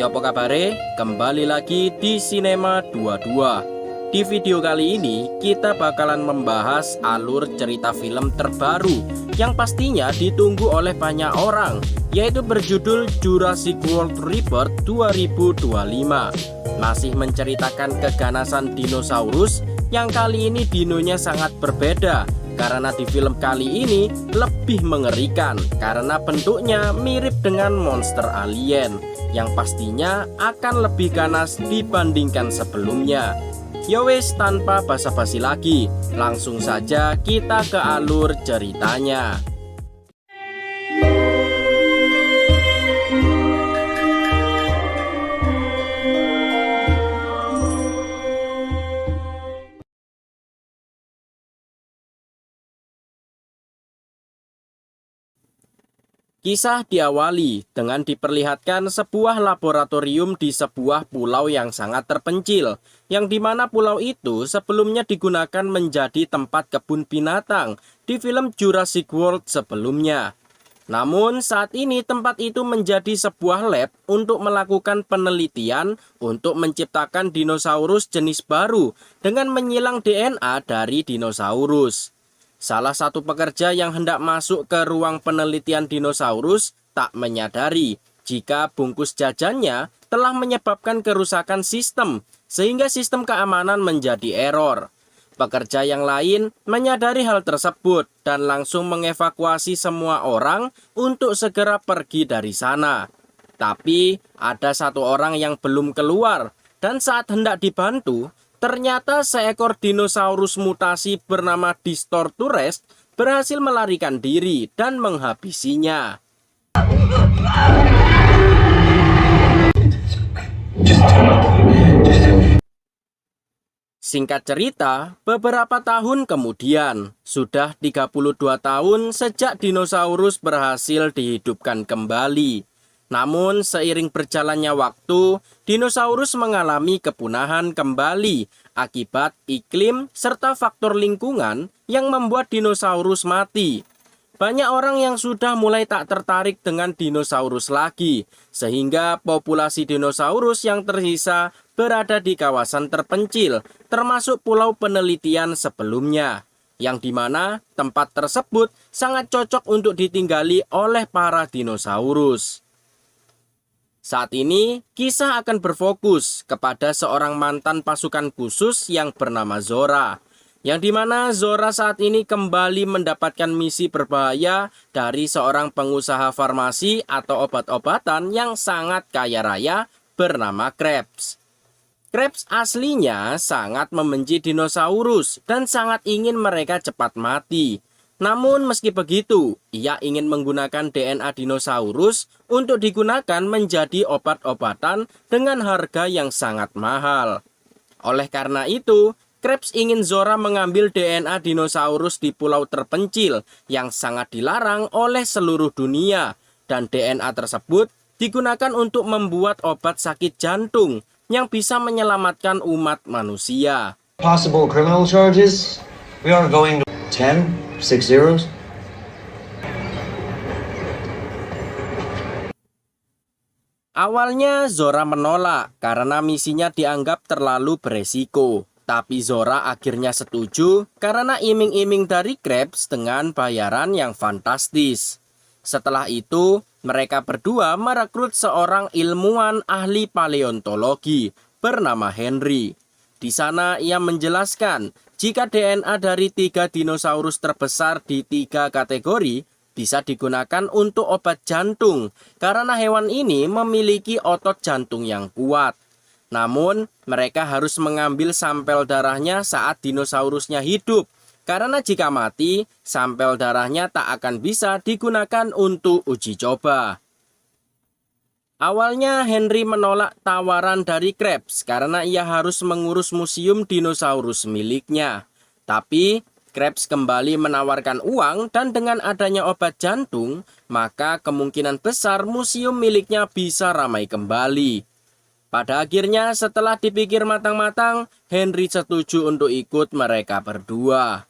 Nyopo kabare? Kembali lagi di Cinema 22. Di video kali ini kita bakalan membahas alur cerita film terbaru yang pastinya ditunggu oleh banyak orang, yaitu berjudul Jurassic World Rebirth 2025. Masih menceritakan keganasan dinosaurus yang kali ini dinonya sangat berbeda, karena di film kali ini lebih mengerikan karena bentuknya mirip dengan monster alien yang pastinya akan lebih ganas dibandingkan sebelumnya. Yowes, tanpa basa-basi lagi, langsung saja kita ke alur ceritanya. Kisah diawali dengan diperlihatkan sebuah laboratorium di sebuah pulau yang sangat terpencil, yang dimana pulau itu sebelumnya digunakan menjadi tempat kebun binatang di film Jurassic World sebelumnya. Namun saat ini tempat itu menjadi sebuah lab untuk melakukan penelitian untuk menciptakan dinosaurus jenis baru dengan menyilang DNA dari dinosaurus. Salah satu pekerja yang hendak masuk ke ruang penelitian dinosaurus tak menyadari jika bungkus jajannya telah menyebabkan kerusakan sistem, sehingga sistem keamanan menjadi error. Pekerja yang lain menyadari hal tersebut dan langsung mengevakuasi semua orang untuk segera pergi dari sana. Tapi ada satu orang yang belum keluar, dan saat hendak dibantu, ternyata seekor dinosaurus mutasi bernama Distorturus berhasil melarikan diri dan menghabisinya. Singkat cerita, beberapa tahun kemudian, sudah 32 tahun sejak dinosaurus berhasil dihidupkan kembali. Namun seiring berjalannya waktu, dinosaurus mengalami kepunahan kembali akibat iklim serta faktor lingkungan yang membuat dinosaurus mati. Banyak orang yang sudah mulai tak tertarik dengan dinosaurus lagi, sehingga populasi dinosaurus yang tersisa berada di kawasan terpencil, termasuk pulau penelitian sebelumnya, yang dimana tempat tersebut sangat cocok untuk ditinggali oleh para dinosaurus. Saat ini, kisah akan berfokus kepada seorang mantan pasukan khusus yang bernama Zora, yang dimana Zora saat ini kembali mendapatkan misi berbahaya dari seorang pengusaha farmasi atau obat-obatan yang sangat kaya raya bernama Krebs. Krebs aslinya sangat membenci dinosaurus dan sangat ingin mereka cepat mati. Namun meski begitu, ia ingin menggunakan DNA dinosaurus untuk digunakan menjadi obat-obatan dengan harga yang sangat mahal. Oleh karena itu, Krebs ingin Zora mengambil DNA dinosaurus di pulau terpencil yang sangat dilarang oleh seluruh dunia, dan DNA tersebut digunakan untuk membuat obat sakit jantung yang bisa menyelamatkan umat manusia. Possible criminal charges? We are going to 10, 6 zeros. Awalnya Zora menolak karena misinya dianggap terlalu beresiko. Tapi Zora akhirnya setuju karena iming-iming dari Krebs dengan bayaran yang fantastis. Setelah itu, mereka berdua merekrut seorang ilmuwan ahli paleontologi bernama Henry. Di sana ia menjelaskan jika DNA dari 3 dinosaurus terbesar di 3 kategori bisa digunakan untuk obat jantung karena hewan ini memiliki otot jantung yang kuat. Namun, mereka harus mengambil sampel darahnya saat dinosaurusnya hidup, karena jika mati, sampel darahnya tak akan bisa digunakan untuk uji coba. Awalnya Henry menolak tawaran dari Krebs karena ia harus mengurus museum dinosaurus miliknya. Tapi Krebs kembali menawarkan uang, dan dengan adanya obat jantung, maka kemungkinan besar museum miliknya bisa ramai kembali. Pada akhirnya setelah dipikir matang-matang, Henry setuju untuk ikut mereka berdua.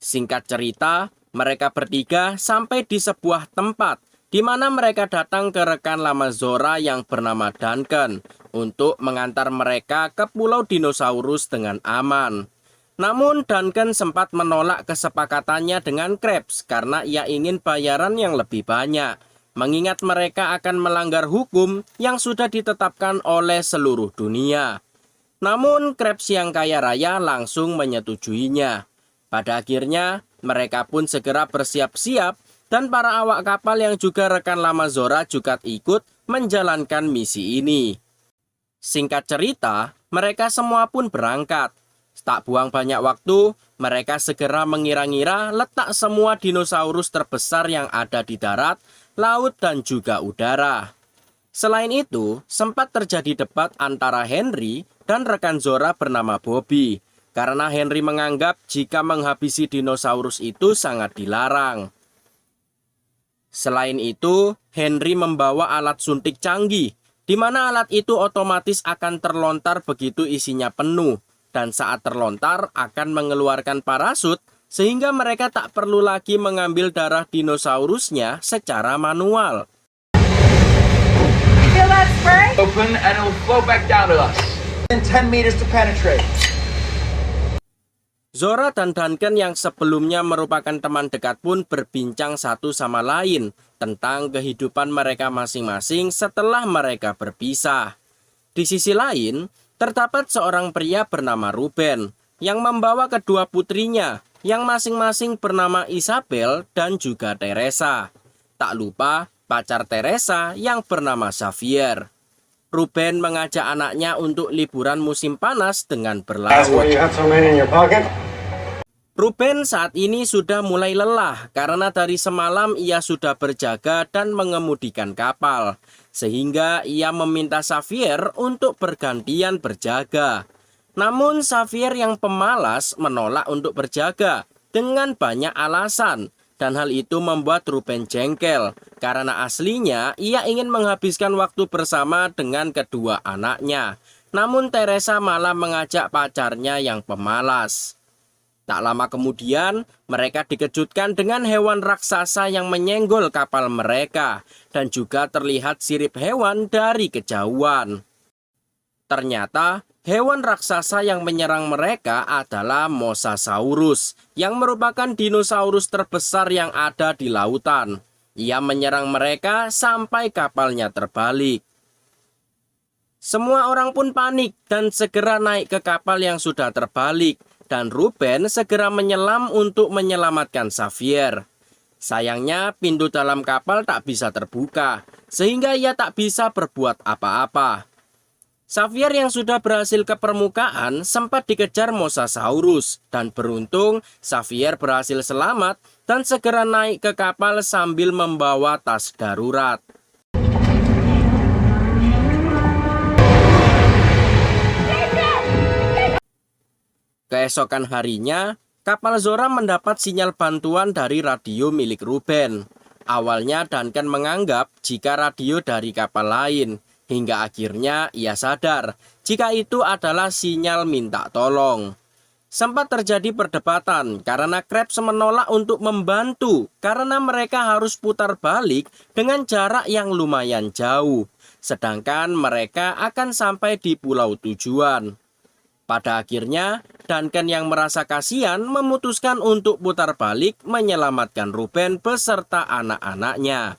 Singkat cerita, mereka bertiga sampai di sebuah tempat di mana mereka datang ke rekan lama Zora yang bernama Duncan untuk mengantar mereka ke pulau dinosaurus dengan aman. Namun Duncan sempat menolak kesepakatannya dengan Krabs karena ia ingin bayaran yang lebih banyak, mengingat mereka akan melanggar hukum yang sudah ditetapkan oleh seluruh dunia. Namun Krabs yang kaya raya langsung menyetujuinya. Pada akhirnya mereka pun segera bersiap-siap dan para awak kapal yang juga rekan lama Zora juga ikut menjalankan misi ini. Singkat cerita, mereka semua pun berangkat. Tak buang banyak waktu, mereka segera mengira-ngira letak semua dinosaurus terbesar yang ada di darat, laut, dan juga udara. Selain itu, sempat terjadi debat antara Henry dan rekan Zora bernama Bobby, karena Henry menganggap jika menghabisi dinosaurus itu sangat dilarang. Selain itu, Henry membawa alat suntik canggih, di mana alat itu otomatis akan terlontar begitu isinya penuh, dan saat terlontar akan mengeluarkan parasut, sehingga mereka tak perlu lagi mengambil darah dinosaurusnya secara manual. Feel that spray? Open and it will flow back down to us. In 10 meters to penetrate. Zora dan Duncan yang sebelumnya merupakan teman dekat pun berbincang satu sama lain tentang kehidupan mereka masing-masing setelah mereka berpisah. Di sisi lain, terdapat seorang pria bernama Ruben yang membawa kedua putrinya yang masing-masing bernama Isabel dan juga Teresa. Tak lupa pacar Teresa yang bernama Xavier. Ruben mengajak anaknya untuk liburan musim panas dengan berlaut. Ruben saat ini sudah mulai lelah karena dari semalam ia sudah berjaga dan mengemudikan kapal, sehingga ia meminta Xavier untuk bergantian berjaga. Namun Xavier yang pemalas menolak untuk berjaga dengan banyak alasan, dan hal itu membuat Ruben jengkel karena aslinya ia ingin menghabiskan waktu bersama dengan kedua anaknya. Namun Teresa malah mengajak pacarnya yang pemalas. Tak lama kemudian, mereka dikejutkan dengan hewan raksasa yang menyenggol kapal mereka dan juga terlihat sirip hewan dari kejauhan. Ternyata, hewan raksasa yang menyerang mereka adalah Mosasaurus, yang merupakan dinosaurus terbesar yang ada di lautan. Ia menyerang mereka sampai kapalnya terbalik. Semua orang pun panik dan segera naik ke kapal yang sudah terbalik. Dan Ruben segera menyelam untuk menyelamatkan Xavier. Sayangnya pintu dalam kapal tak bisa terbuka, sehingga ia tak bisa berbuat apa-apa. Xavier yang sudah berhasil ke permukaan sempat dikejar Mosasaurus, dan beruntung Xavier berhasil selamat dan segera naik ke kapal sambil membawa tas darurat. Keesokan harinya, kapal Zora mendapat sinyal bantuan dari radio milik Ruben. Awalnya Duncan menganggap jika radio dari kapal lain, hingga akhirnya ia sadar jika itu adalah sinyal minta tolong. Sempat terjadi perdebatan karena Krabs menolak untuk membantu karena mereka harus putar balik dengan jarak yang lumayan jauh, sedangkan mereka akan sampai di pulau tujuan. Pada akhirnya, Duncan yang merasa kasihan memutuskan untuk putar balik menyelamatkan Ruben beserta anak-anaknya.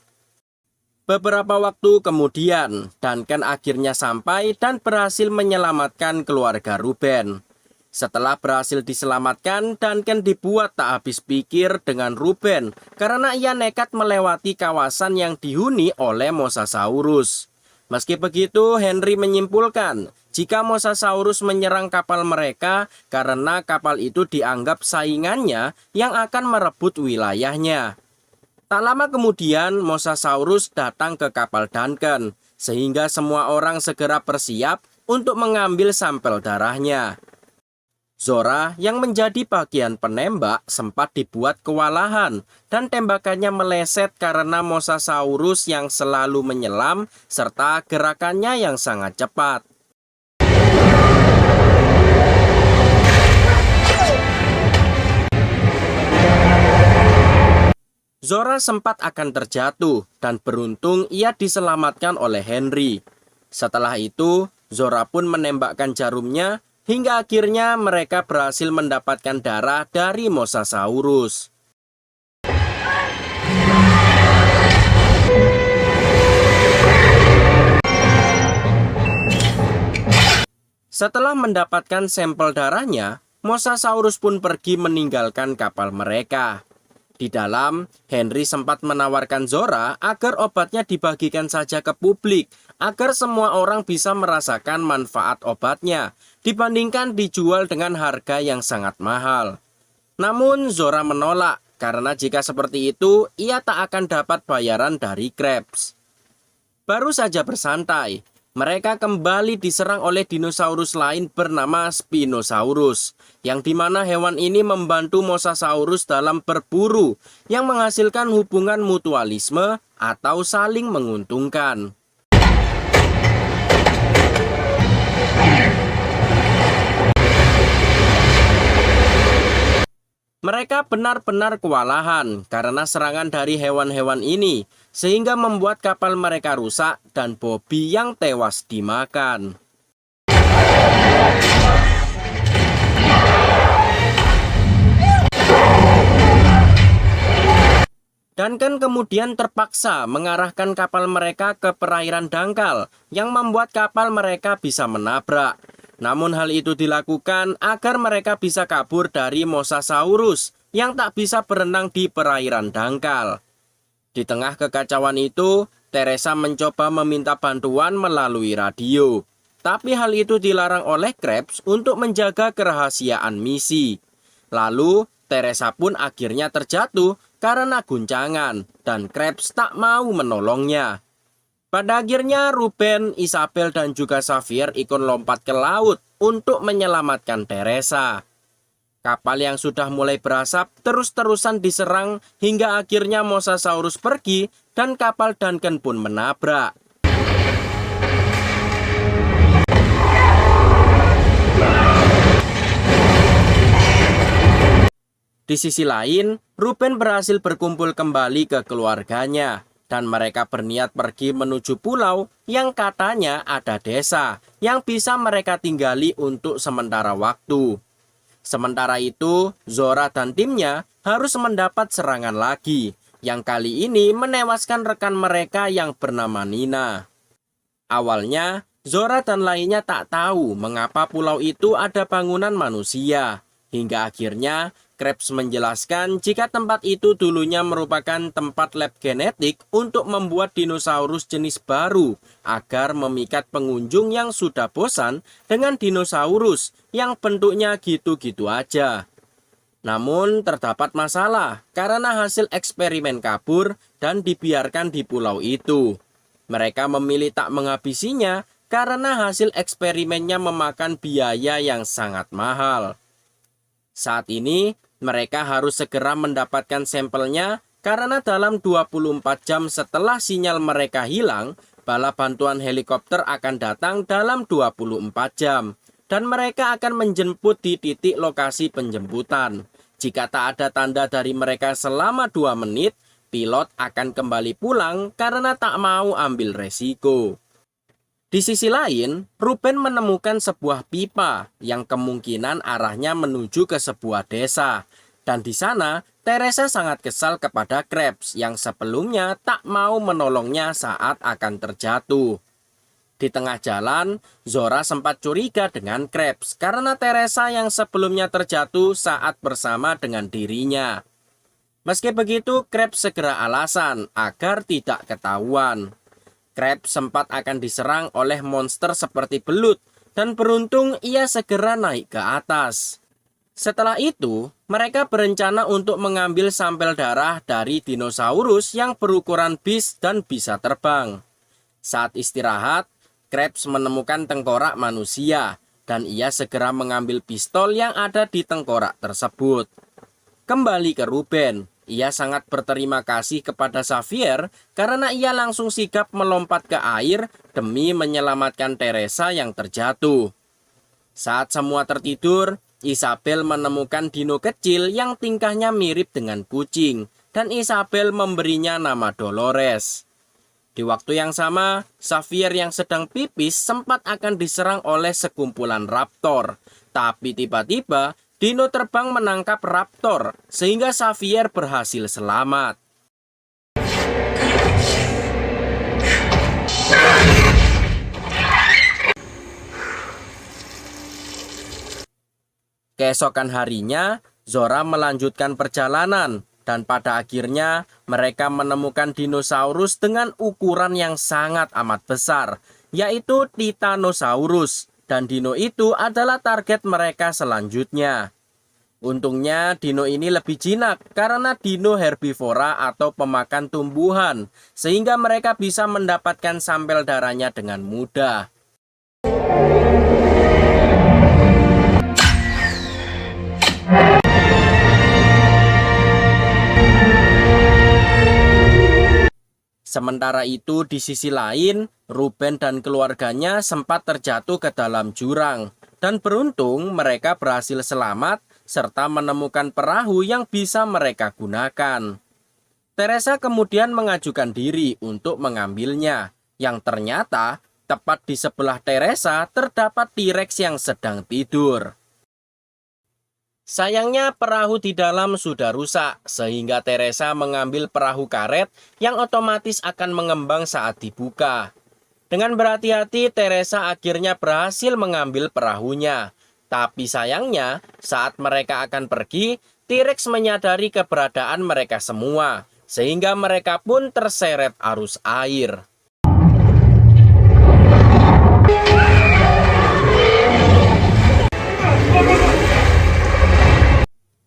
Beberapa waktu kemudian, Duncan akhirnya sampai dan berhasil menyelamatkan keluarga Ruben. Setelah berhasil diselamatkan, Duncan dibuat tak habis pikir dengan Ruben karena ia nekat melewati kawasan yang dihuni oleh Mosasaurus. Meski begitu, Henry menyimpulkan jika Mosasaurus menyerang kapal mereka karena kapal itu dianggap saingannya yang akan merebut wilayahnya. Tak lama kemudian, Mosasaurus datang ke kapal Duncan, sehingga semua orang segera bersiap untuk mengambil sampel darahnya. Zora yang menjadi bagian penembak sempat dibuat kewalahan dan tembakannya meleset karena Mosasaurus yang selalu menyelam serta gerakannya yang sangat cepat. Zora sempat akan terjatuh dan beruntung ia diselamatkan oleh Henry. Setelah itu, Zora pun menembakkan jarumnya hingga akhirnya mereka berhasil mendapatkan darah dari Mosasaurus. Setelah mendapatkan sampel darahnya, Mosasaurus pun pergi meninggalkan kapal mereka. Di dalam, Henry sempat menawarkan Zora agar obatnya dibagikan saja ke publik, agar semua orang bisa merasakan manfaat obatnya, dibandingkan dijual dengan harga yang sangat mahal. Namun Zora menolak, karena jika seperti itu, ia tak akan dapat bayaran dari Krabs. Baru saja bersantai, mereka kembali diserang oleh dinosaurus lain bernama Spinosaurus, yang dimana hewan ini membantu Mosasaurus dalam berburu, yang menghasilkan hubungan mutualisme atau saling menguntungkan. Mereka benar-benar kewalahan karena serangan dari hewan-hewan ini, sehingga membuat kapal mereka rusak dan Bobby yang tewas dimakan. Duncan kemudian terpaksa mengarahkan kapal mereka ke perairan dangkal, yang membuat kapal mereka bisa menabrak. Namun hal itu dilakukan agar mereka bisa kabur dari Mosasaurus yang tak bisa berenang di perairan dangkal. Di tengah kekacauan itu, Teresa mencoba meminta bantuan melalui radio. Tapi hal itu dilarang oleh Krabs untuk menjaga kerahasiaan misi. Lalu, Teresa pun akhirnya terjatuh karena guncangan dan Krabs tak mau menolongnya. Pada akhirnya Ruben, Isabel, dan juga Xavier ikut lompat ke laut untuk menyelamatkan Teresa. Kapal yang sudah mulai berasap terus-terusan diserang hingga akhirnya Mosasaurus pergi dan kapal Duncan pun menabrak. Di sisi lain, Ruben berhasil berkumpul kembali ke keluarganya. Dan mereka berniat pergi menuju pulau yang katanya ada desa yang bisa mereka tinggali untuk sementara waktu. Sementara itu, Zora dan timnya harus mendapat serangan lagi, yang kali ini menewaskan rekan mereka yang bernama Nina. Awalnya, Zora dan lainnya tak tahu mengapa pulau itu ada bangunan manusia, hingga akhirnya Krabs menjelaskan jika tempat itu dulunya merupakan tempat lab genetik untuk membuat dinosaurus jenis baru agar memikat pengunjung yang sudah bosan dengan dinosaurus yang bentuknya gitu-gitu aja. Namun terdapat masalah karena hasil eksperimen kabur dan dibiarkan di pulau itu. Mereka memilih tak menghabisinya karena hasil eksperimennya memakan biaya yang sangat mahal. Saat ini, mereka harus segera mendapatkan sampelnya karena dalam 24 jam setelah sinyal mereka hilang, bala bantuan helikopter akan datang dalam 24 jam. Dan mereka akan menjemput di titik lokasi penjemputan. Jika tak ada tanda dari mereka selama 2 menit, pilot akan kembali pulang karena tak mau ambil resiko. Di sisi lain, Ruben menemukan sebuah pipa yang kemungkinan arahnya menuju ke sebuah desa. Dan di sana, Teresa sangat kesal kepada Krabs yang sebelumnya tak mau menolongnya saat akan terjatuh. Di tengah jalan, Zora sempat curiga dengan Krabs karena Teresa yang sebelumnya terjatuh saat bersama dengan dirinya. Meski begitu, Krabs segera alasan agar tidak ketahuan. Krabs sempat akan diserang oleh monster seperti belut dan beruntung ia segera naik ke atas. Setelah itu, mereka berencana untuk mengambil sampel darah dari dinosaurus yang berukuran bis dan bisa terbang. Saat istirahat, Krabs menemukan tengkorak manusia dan ia segera mengambil pistol yang ada di tengkorak tersebut. Kembali ke Ruben. Ia sangat berterima kasih kepada Xavier karena ia langsung sigap melompat ke air demi menyelamatkan Teresa yang terjatuh. Saat semua tertidur, Isabel menemukan dino kecil yang tingkahnya mirip dengan kucing, dan Isabel memberinya nama Dolores. Di waktu yang sama, Xavier yang sedang pipis sempat akan diserang oleh sekumpulan raptor. Tapi tiba-tiba, dino terbang menangkap raptor, sehingga Xavier berhasil selamat. Keesokan harinya, Zora melanjutkan perjalanan dan pada akhirnya mereka menemukan dinosaurus dengan ukuran yang sangat amat besar, yaitu Titanosaurus, dan dino itu adalah target mereka selanjutnya. Untungnya dino ini lebih jinak karena dino herbivora atau pemakan tumbuhan, sehingga mereka bisa mendapatkan sampel darahnya dengan mudah. Sementara itu di sisi lain, Ruben dan keluarganya sempat terjatuh ke dalam jurang. Dan beruntung mereka berhasil selamat serta menemukan perahu yang bisa mereka gunakan. Teresa kemudian mengajukan diri untuk mengambilnya, yang ternyata tepat di sebelah Teresa terdapat T-Rex yang sedang tidur. Sayangnya perahu di dalam sudah rusak, sehingga Teresa mengambil perahu karet yang otomatis akan mengembang saat dibuka. Dengan berhati-hati, Teresa akhirnya berhasil mengambil perahunya. Tapi sayangnya, saat mereka akan pergi, T-Rex menyadari keberadaan mereka semua, sehingga mereka pun terseret arus air.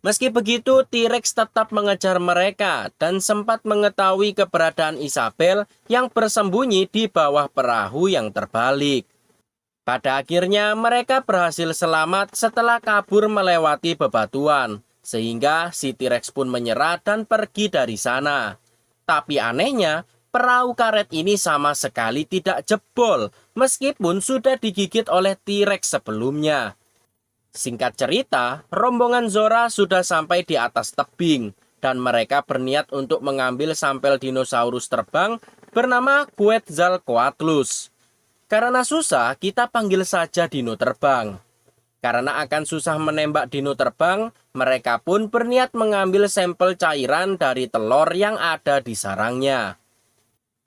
Meski begitu, T-Rex tetap mengejar mereka dan sempat mengetahui keberadaan Isabel yang bersembunyi di bawah perahu yang terbalik. Pada akhirnya, mereka berhasil selamat setelah kabur melewati bebatuan, sehingga si T-Rex pun menyerah dan pergi dari sana. Tapi anehnya, perahu karet ini sama sekali tidak jebol, meskipun sudah digigit oleh T-Rex sebelumnya. Singkat cerita, rombongan Zora sudah sampai di atas tebing dan mereka berniat untuk mengambil sampel dinosaurus terbang bernama Quetzalcoatlus. Karena susah, kita panggil saja dino terbang. Karena akan susah menembak dino terbang, mereka pun berniat mengambil sampel cairan dari telur yang ada di sarangnya.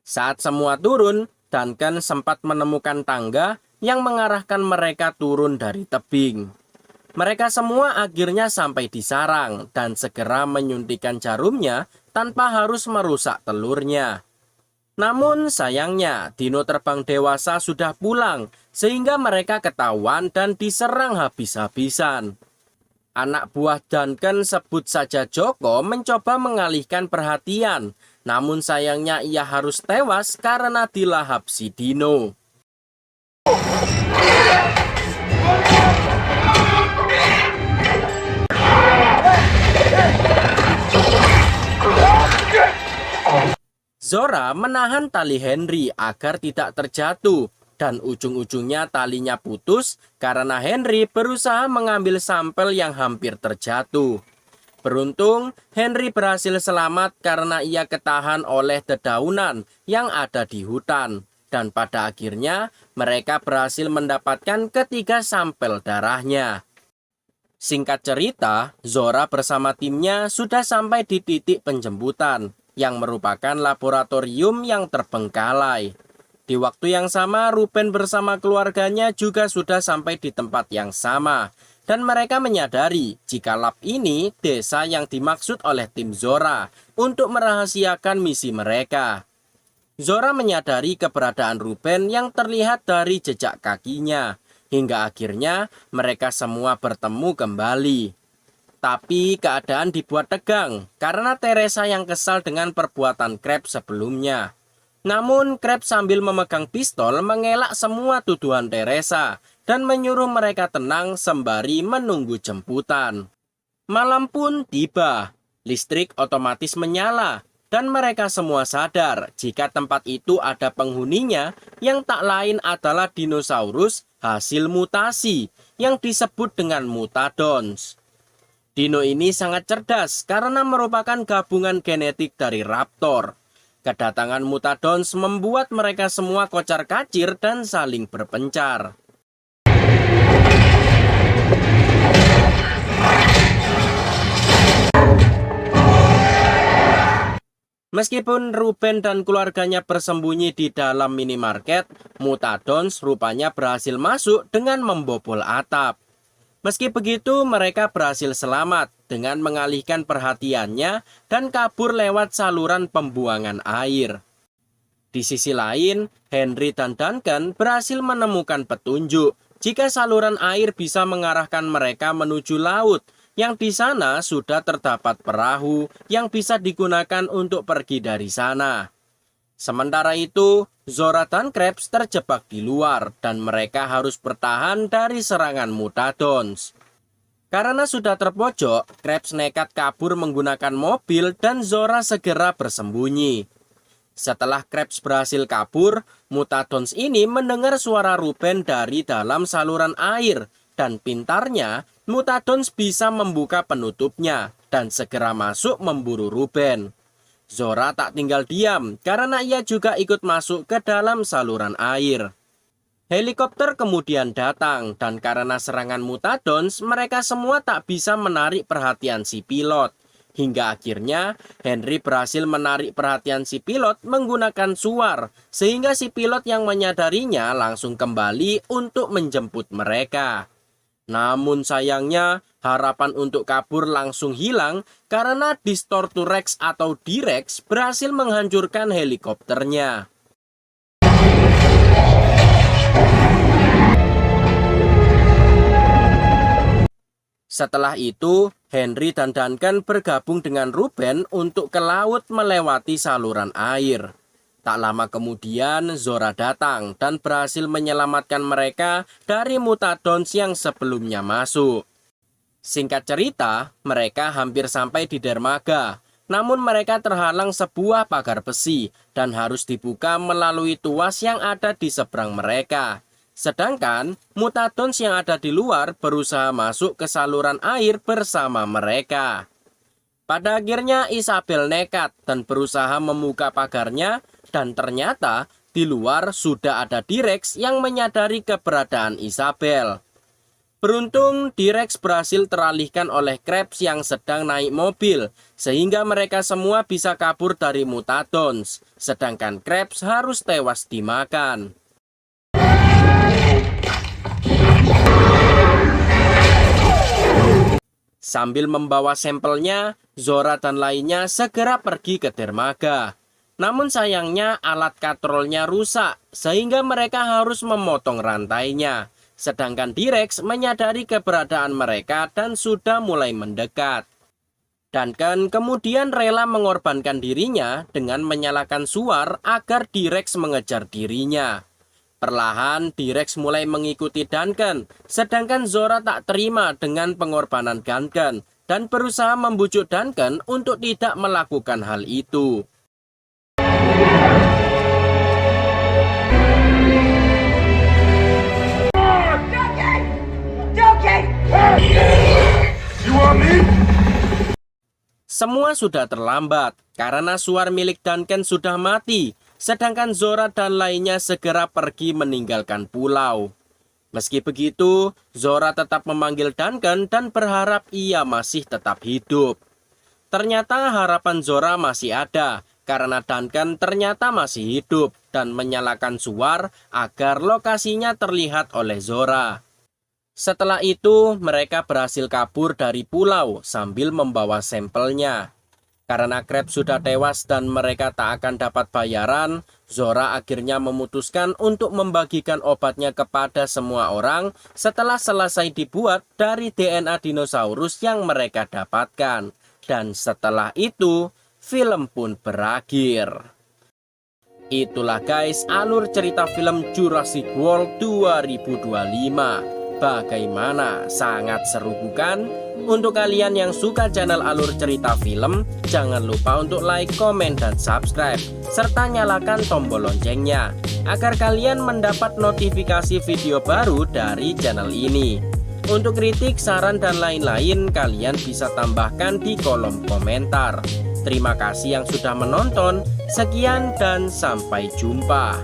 Saat semua turun, Duncan sempat menemukan tangga yang mengarahkan mereka turun dari tebing. Mereka semua akhirnya sampai di sarang dan segera menyuntikkan jarumnya tanpa harus merusak telurnya. Namun sayangnya dino terbang dewasa sudah pulang sehingga mereka ketahuan dan diserang habis-habisan. Anak buah Duncan, sebut saja Joko, mencoba mengalihkan perhatian. Namun sayangnya ia harus tewas karena dilahap si dino. Zora menahan tali Henry agar tidak terjatuh dan ujung-ujungnya talinya putus karena Henry berusaha mengambil sampel yang hampir terjatuh. Beruntung, Henry berhasil selamat karena ia ketahan oleh dedaunan yang ada di hutan. Dan pada akhirnya, mereka berhasil mendapatkan ketiga sampel darahnya. Singkat cerita, Zora bersama timnya sudah sampai di titik penjemputan, yang merupakan laboratorium yang terbengkalai. Di waktu yang sama, Ruben bersama keluarganya juga sudah sampai di tempat yang sama. Dan mereka menyadari jika lab ini desa yang dimaksud oleh tim Zora untuk merahasiakan misi mereka. Zora menyadari keberadaan Ruben yang terlihat dari jejak kakinya. Hingga akhirnya mereka semua bertemu kembali. Tapi keadaan dibuat tegang karena Teresa yang kesal dengan perbuatan Krab sebelumnya. Namun Krab sambil memegang pistol mengelak semua tuduhan Teresa dan menyuruh mereka tenang sembari menunggu jemputan. Malam pun tiba, listrik otomatis menyala dan mereka semua sadar jika tempat itu ada penghuninya yang tak lain adalah dinosaurus hasil mutasi yang disebut dengan Mutadons. Dino ini sangat cerdas karena merupakan gabungan genetik dari raptor. Kedatangan Mutadons membuat mereka semua kocar-kacir dan saling berpencar. Meskipun Ruben dan keluarganya bersembunyi di dalam minimarket, Mutadons rupanya berhasil masuk dengan membobol atap. Meski begitu, mereka berhasil selamat dengan mengalihkan perhatiannya dan kabur lewat saluran pembuangan air. Di sisi lain, Henry dan Duncan berhasil menemukan petunjuk jika saluran air bisa mengarahkan mereka menuju laut, yang di sana sudah terdapat perahu yang bisa digunakan untuk pergi dari sana. Sementara itu, Zora dan Krabs terjebak di luar dan mereka harus bertahan dari serangan Mutadons. Karena sudah terpojok, Krabs nekat kabur menggunakan mobil dan Zora segera bersembunyi. Setelah Krabs berhasil kabur, Mutadons ini mendengar suara Ruben dari dalam saluran air dan pintarnya Mutadons bisa membuka penutupnya dan segera masuk memburu Ruben. Zora tak tinggal diam karena ia juga ikut masuk ke dalam saluran air. Helikopter kemudian datang dan karena serangan Mutadons, mereka semua tak bisa menarik perhatian si pilot. Hingga akhirnya Henry berhasil menarik perhatian si pilot menggunakan suar, sehingga si pilot yang menyadarinya langsung kembali untuk menjemput mereka. Namun sayangnya, harapan untuk kabur langsung hilang karena Distorturex atau D-Rex berhasil menghancurkan helikopternya. Setelah itu, Henry dan Duncan bergabung dengan Ruben untuk ke laut melewati saluran air. Tak lama kemudian, Zora datang dan berhasil menyelamatkan mereka dari Mutadons yang sebelumnya masuk. Singkat cerita, mereka hampir sampai di dermaga. Namun mereka terhalang sebuah pagar besi dan harus dibuka melalui tuas yang ada di seberang mereka. Sedangkan Mutadons yang ada di luar berusaha masuk ke saluran air bersama mereka. Pada akhirnya Isabel nekat dan berusaha membuka pagarnya dan ternyata di luar sudah ada D-Rex yang menyadari keberadaan Isabel. Beruntung D-Rex berhasil teralihkan oleh Krabs yang sedang naik mobil sehingga mereka semua bisa kabur dari Mutadons, sedangkan Krabs harus tewas dimakan. Sambil membawa sampelnya, Zora dan lainnya segera pergi ke dermaga. Namun sayangnya alat katrolnya rusak sehingga mereka harus memotong rantainya. Sedangkan D-Rex menyadari keberadaan mereka dan sudah mulai mendekat. Duncan kemudian rela mengorbankan dirinya dengan menyalakan suar agar D-Rex mengejar dirinya. Perlahan D-Rex mulai mengikuti Duncan, sedangkan Zora tak terima dengan pengorbanan Duncan dan berusaha membujuk Duncan untuk tidak melakukan hal itu. Semua sudah terlambat karena suar milik Duncan sudah mati, sedangkan Zora dan lainnya segera pergi meninggalkan pulau. Meski begitu, Zora tetap memanggil Duncan dan berharap ia masih tetap hidup. Ternyata harapan Zora masih ada karena Duncan ternyata masih hidup dan menyalakan suar agar lokasinya terlihat oleh Zora. Setelah itu, mereka berhasil kabur dari pulau sambil membawa sampelnya. Karena Krabs sudah tewas dan mereka tak akan dapat bayaran, Zora akhirnya memutuskan untuk membagikan obatnya kepada semua orang setelah selesai dibuat dari DNA dinosaurus yang mereka dapatkan. Dan setelah itu, film pun berakhir. Itulah guys alur cerita film Jurassic World 2025. Bagaimana? Sangat seru bukan? Untuk kalian yang suka channel alur cerita film, jangan lupa untuk like, komen, dan subscribe, serta nyalakan tombol loncengnya, agar kalian mendapat notifikasi video baru dari channel ini. Untuk kritik, saran, dan lain-lain kalian bisa tambahkan di kolom komentar. Terima kasih yang sudah menonton. Sekian dan sampai jumpa.